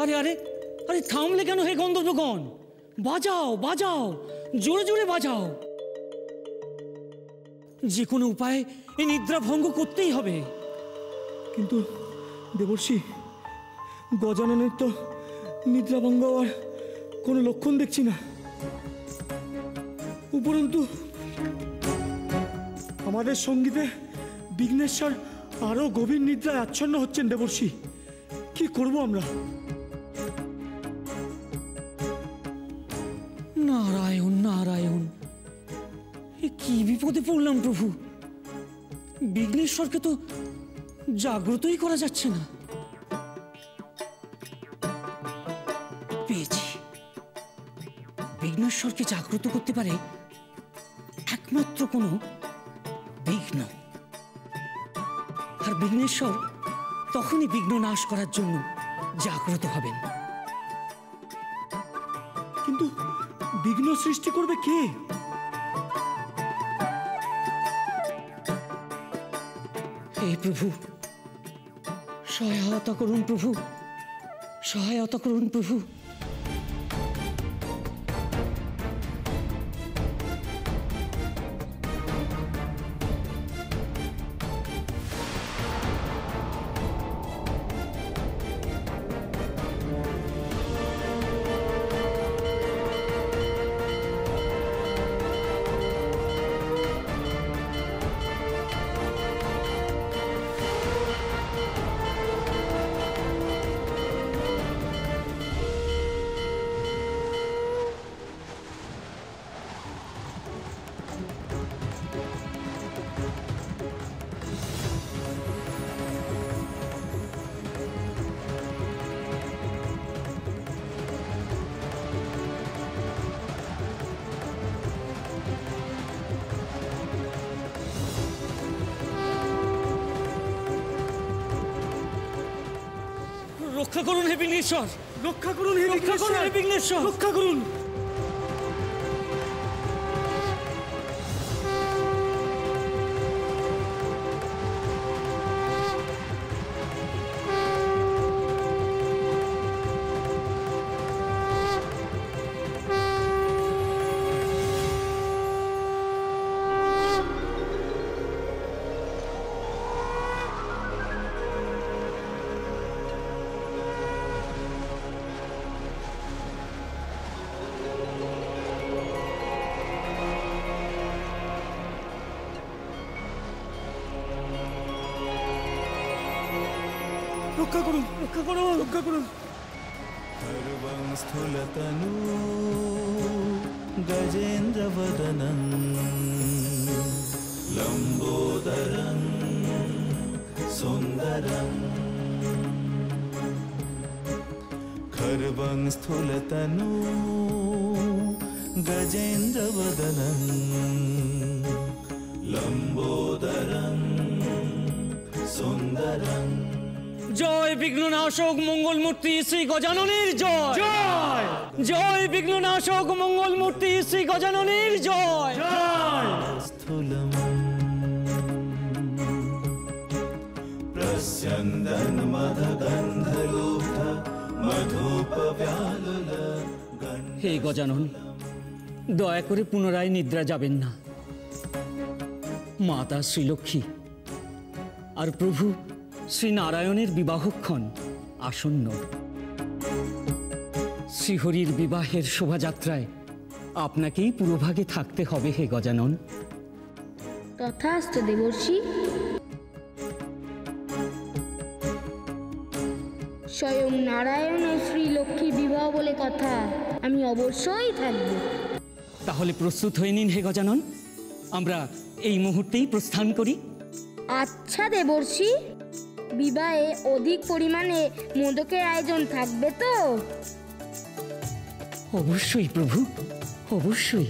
আরে আরে আরে থামলে কেন হে গন্ধর্বগণ? বাজাও বাজাও, জোরে জোরে বাজাও। যে কোনো উপায়ে এই নিদ্রা ভঙ্গ করতেই হবে। কিন্তু দেবর্ষি, গজাননের তো নিদ্রা ভঙ্গ হওয়ার কোনো লক্ষণ দেখছি না। উপরন্তু আমাদের সঙ্গীতে বিঘ্নেশ্বর আরো গভীর নিদ্রায় আচ্ছন্ন হচ্ছেন। দেবর্ষি, কি করব আমরা? নারায়ণ নারায়ণ, এ কি বিপদে পড়লাম প্রভু। বিঘ্নেশ্বরকে তো জাগ্রতই করা যাচ্ছে না। পেয়েছি, বিঘ্নেশ্বরকে জাগ্রত করতে পারে একমাত্র কোনো বিঘ্ন। আর বিঘ্নেশ্বর তখনই বিঘ্ন নাশ করার জন্য জাগ্রত হবেন। কিন্তু বিঘ্ন সৃষ্টি করবে কে? হে প্রভু, সহায়তা করুন প্রভু, সহায়তা করুন প্রভু। রক্ষা করুন হে বিঘ্নেশ্বর, রক্ষা করুন হে রক্ষা করুন হে বিঘ্নেশ্বর, রক্ষা করুন। রক্ষা করুন, রক্ষা করুন, রক্ষা করুন। सर्वं स्थूलतनु गजेन्द्रवदनं लम्बोदरं सुन्दरं खर्वं स्थूलतनु गजेन्द्रवदनं लम्बोदरं सुन्दरं। জয় বিঘ্ননাশক মঙ্গলমূর্তি শ্রী গজাননের জয়, জয় জয় বিঘ্ননাশক মঙ্গলমূর্তি শ্রী গজাননের জয়, জয়। স্থূলম প্রস্যন্দন মদগন্ধলুব্ধ মধুপব্যালুল। হে গজানন, দয়া করে পুনরায় নিদ্রা যাবেন না। মাতা শ্রীলক্ষ্মী আর প্রভু শ্রী নারায়ণের বিবাহক্ষণ আসন্ন। শ্রীহরির বিবাহের শোভাযাত্রায় আপনাকেই পুরোভাগে থাকতে হবে হে গজানন। তথাস্তু দেবর্ষি। স্বয়ং নারায়ণ ও শ্রীলক্ষ্মী বিবাহ বলে কথা, আমি অবশ্যই থাকব। তাহলে প্রস্তুত হয়ে নিন হে গজানন, আমরা এই মুহূর্তেই প্রস্থান করি। আচ্ছা দেবর্ষি, বিবাহে অধিক পরিমাণে মোদকের আয়োজন থাকবে তো? অবশ্যই প্রভু, অবশ্যই।